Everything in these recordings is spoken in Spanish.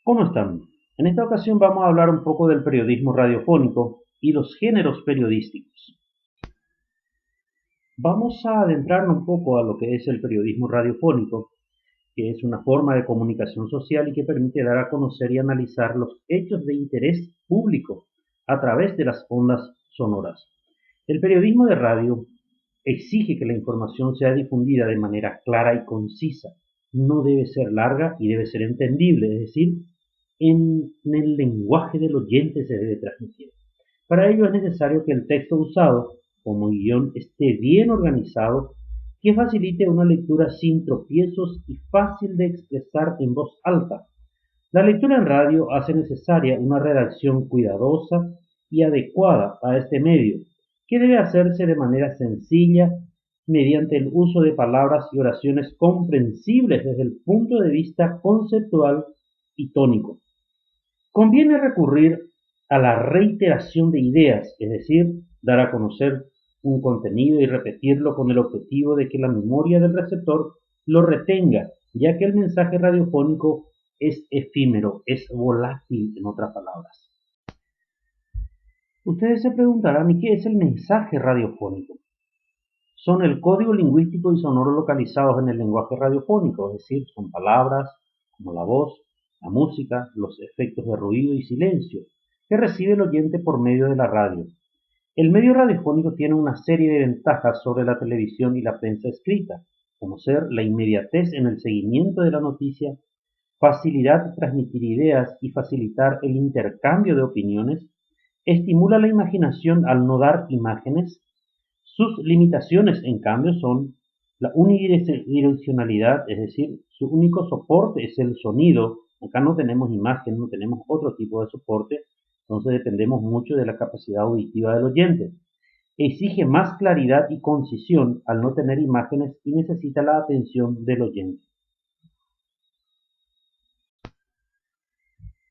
¿Cómo están? En esta ocasión vamos a hablar un poco del periodismo radiofónico y los géneros periodísticos. Vamos a adentrarnos un poco a lo que es el periodismo radiofónico, que es una forma de comunicación social y que permite dar a conocer y analizar los hechos de interés público a través de las ondas sonoras. El periodismo de radio exige que la información sea difundida de manera clara y concisa. No debe ser larga y debe ser entendible, es decir, en el lenguaje del oyente se debe transmitir. Para ello es necesario que el texto usado como guión esté bien organizado, que facilite una lectura sin tropiezos y fácil de expresar en voz alta. La lectura en radio hace necesaria una redacción cuidadosa y adecuada a este medio, que debe hacerse de manera sencilla mediante el uso de palabras y oraciones comprensibles desde el punto de vista conceptual y tónico. Conviene recurrir a la reiteración de ideas, es decir, dar a conocer un contenido y repetirlo con el objetivo de que la memoria del receptor lo retenga, ya que el mensaje radiofónico es efímero, es volátil, en otras palabras. Ustedes se preguntarán, ¿y qué es el mensaje radiofónico? Son el código lingüístico y sonoro localizados en el lenguaje radiofónico, es decir, son palabras como la voz, la música, los efectos de ruido y silencio que recibe el oyente por medio de la radio. El medio radiofónico tiene una serie de ventajas sobre la televisión y la prensa escrita, como ser la inmediatez en el seguimiento de la noticia, facilidad de transmitir ideas y facilitar el intercambio de opiniones, estimula la imaginación al no dar imágenes. Sus limitaciones, en cambio, son la unidireccionalidad, es decir, su único soporte es el sonido. Acá no tenemos imagen, no tenemos otro tipo de soporte, entonces dependemos mucho de la capacidad auditiva del oyente. Exige más claridad y concisión al no tener imágenes y necesita la atención del oyente.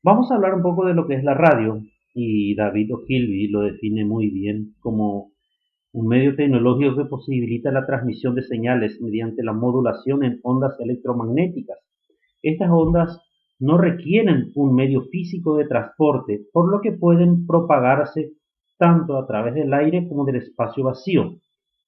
Vamos a hablar un poco de lo que es la radio, y David Ogilvy lo define muy bien como un medio tecnológico que posibilita la transmisión de señales mediante la modulación en ondas electromagnéticas. Estas ondas no requieren un medio físico de transporte, por lo que pueden propagarse tanto a través del aire como del espacio vacío.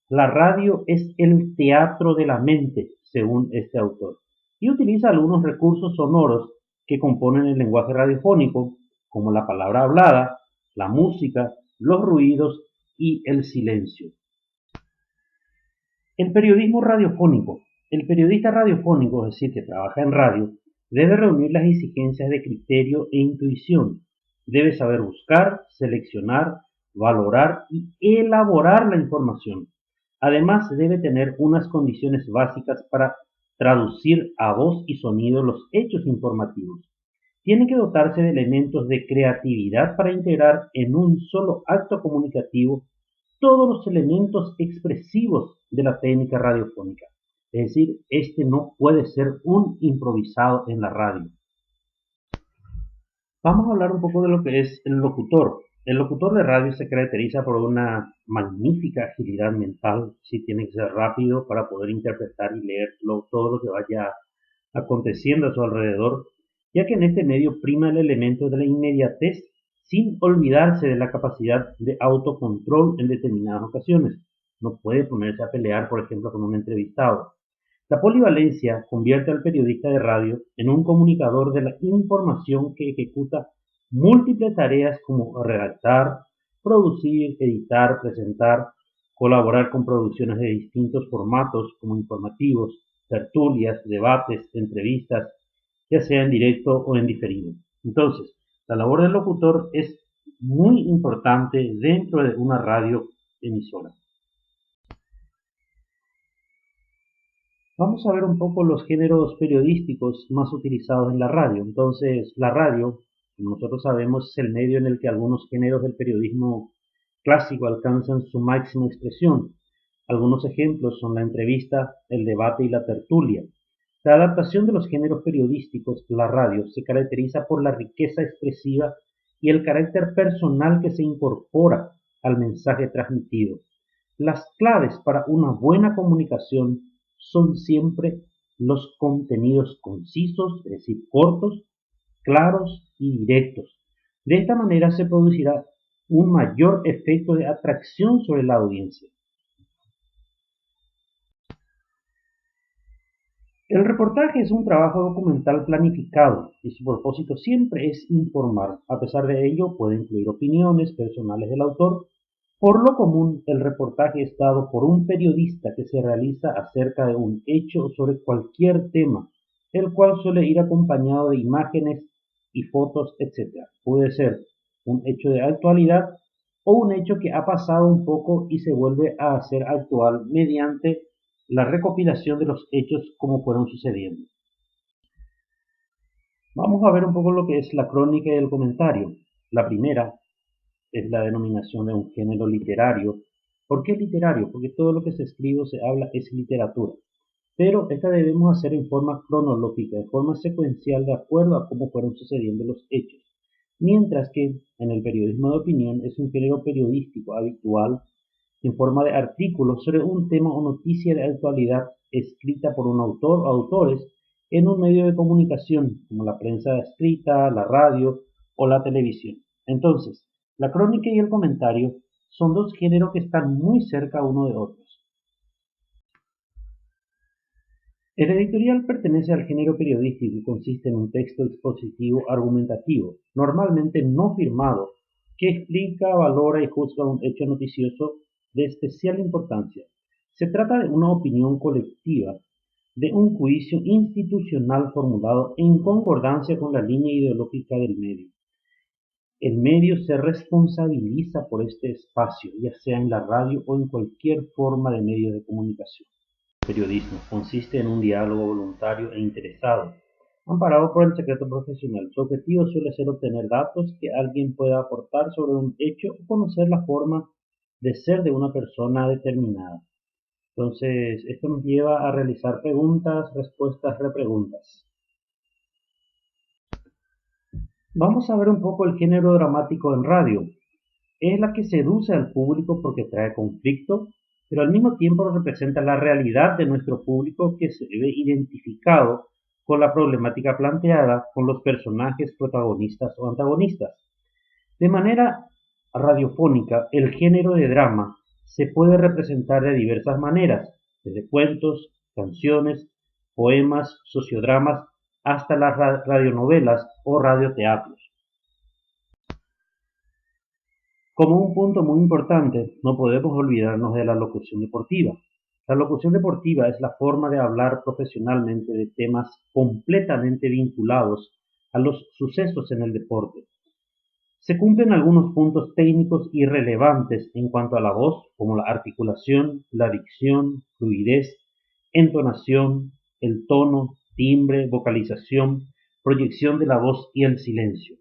La radio es el teatro de la mente, según este autor, y utiliza algunos recursos sonoros que componen el lenguaje radiofónico, como la palabra hablada, la música, los ruidos y el silencio. El periodismo radiofónico. El periodista radiofónico, es decir, que trabaja en radio, debe reunir las exigencias de criterio e intuición. Debe saber buscar, seleccionar, valorar y elaborar la información. Además, debe tener unas condiciones básicas para traducir a voz y sonido los hechos informativos. Tiene que dotarse de elementos de creatividad para integrar en un solo acto comunicativo todos los elementos expresivos de la técnica radiofónica. Es decir, este no puede ser un improvisado en la radio. Vamos a hablar un poco de lo que es el locutor. El locutor de radio se caracteriza por una magnífica agilidad mental, sí tiene que ser rápido para poder interpretar y leer todo lo que vaya aconteciendo a su alrededor, ya que en este medio prima el elemento de la inmediatez sin olvidarse de la capacidad de autocontrol en determinadas ocasiones. No puede ponerse a pelear, por ejemplo, con un entrevistado. La polivalencia convierte al periodista de radio en un comunicador de la información que ejecuta múltiples tareas como redactar, producir, editar, presentar, colaborar con producciones de distintos formatos como informativos, tertulias, debates, entrevistas, ya sea en directo o en diferido. Entonces, la labor del locutor es muy importante dentro de una radio emisora. Vamos a ver un poco los géneros periodísticos más utilizados en la radio. Entonces, la radio, como nosotros sabemos, es el medio en el que algunos géneros del periodismo clásico alcanzan su máxima expresión. Algunos ejemplos son la entrevista, el debate y la tertulia. La adaptación de los géneros periodísticos a la radio se caracteriza por la riqueza expresiva y el carácter personal que se incorpora al mensaje transmitido. Las claves para una buena comunicación son siempre los contenidos concisos, es decir, cortos, claros y directos. De esta manera se producirá un mayor efecto de atracción sobre la audiencia. El reportaje es un trabajo documental planificado y su propósito siempre es informar. A pesar de ello, puede incluir opiniones personales del autor. Por lo común, el reportaje es dado por un periodista que se realiza acerca de un hecho o sobre cualquier tema, el cual suele ir acompañado de imágenes y fotos, etc. Puede ser un hecho de actualidad o un hecho que ha pasado un poco y se vuelve a hacer actual mediante la recopilación de los hechos como fueron sucediendo. Vamos a ver un poco lo que es la crónica y el comentario. La primera es la denominación de un género literario. ¿Por qué literario? Porque todo lo que se escribe o se habla es literatura. Pero esta debemos hacer en forma cronológica, de forma secuencial, de acuerdo a cómo fueron sucediendo los hechos. Mientras que en el periodismo de opinión es un género periodístico habitual en forma de artículos sobre un tema o noticia de actualidad escrita por un autor o autores en un medio de comunicación como la prensa escrita, la radio o la televisión. Entonces, la crónica y el comentario son dos géneros que están muy cerca uno de otros. El editorial pertenece al género periodístico y consiste en un texto expositivo argumentativo, normalmente no firmado, que explica, valora y juzga un hecho noticioso de especial importancia. Se trata de una opinión colectiva, de un juicio institucional formulado en concordancia con la línea ideológica del medio. El medio se responsabiliza por este espacio, ya sea en la radio o en cualquier forma de medio de comunicación. El periodismo consiste en un diálogo voluntario e interesado, amparado por el secreto profesional. Su objetivo suele ser obtener datos que alguien pueda aportar sobre un hecho o conocer la forma de ser de una persona determinada. Entonces, esto nos lleva a realizar preguntas, respuestas, repreguntas. Vamos a ver un poco el género dramático en radio. Es la que seduce al público porque trae conflicto, pero al mismo tiempo representa la realidad de nuestro público que se ve identificado con la problemática planteada, con los personajes protagonistas o antagonistas. De manera radiofónica, el género de drama se puede representar de diversas maneras, desde cuentos, canciones, poemas, sociodramas, hasta las radionovelas o radioteatros. Como un punto muy importante, no podemos olvidarnos de la locución deportiva. La locución deportiva es la forma de hablar profesionalmente de temas completamente vinculados a los sucesos en el deporte. Se cumplen algunos puntos técnicos irrelevantes en cuanto a la voz, como la articulación, la dicción, fluidez, entonación, el tono, timbre, vocalización, proyección de la voz y el silencio.